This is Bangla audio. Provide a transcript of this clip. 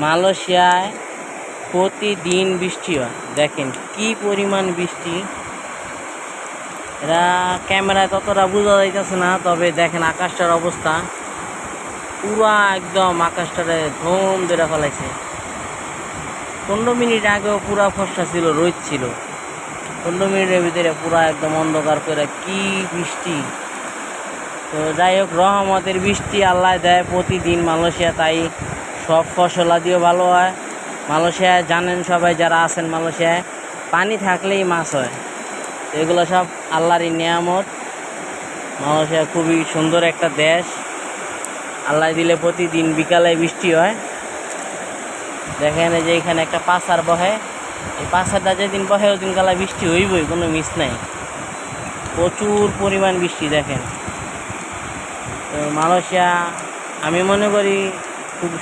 মালয়েশিয়ায় প্রতিদিন বৃষ্টি হয়। দেখেন কি পরিমাণ বৃষ্টি, এরা ক্যামেরায় ততটা বোঝা যাইতেছে না, তবে দেখেন আকাশটার অবস্থা পুরা একদম আকাশটারে ধুম ধরে ফেলাইছে। 15 মিনিট আগেও পুরা ফর্সা ছিল, রোদ ছিল, 15 মিনিটের ভিতরে পুরা একদম অন্ধকার করে কি বৃষ্টি। তো যাই হোক, রহমতের বৃষ্টি আল্লাহ দেয় প্রতিদিন মালয়েশিয়া, তাই সব ফসলাদিও ভালো হয়। মালয়েশিয়ায় জানেন সবাই যারা আছেন, মালয়েশিয়ায় পানি থাকলেই মাছ হয়। তো এগুলো সব আল্লাহরই নিয়ামত। মালয়েশিয়া খুবই সুন্দর একটা দেশ, আল্লাহ দিলে প্রতিদিন বিকালে বৃষ্টি হয়। দেখেন যে এখানে একটা পাচার বহে, এই পাচারটা যেদিন বহে ওদিন কালা বৃষ্টি হইবই, কোনো মিস নাই, প্রচুর পরিমাণ বৃষ্টি। দেখেন তো মালয়েশিয়া আমি মনে করি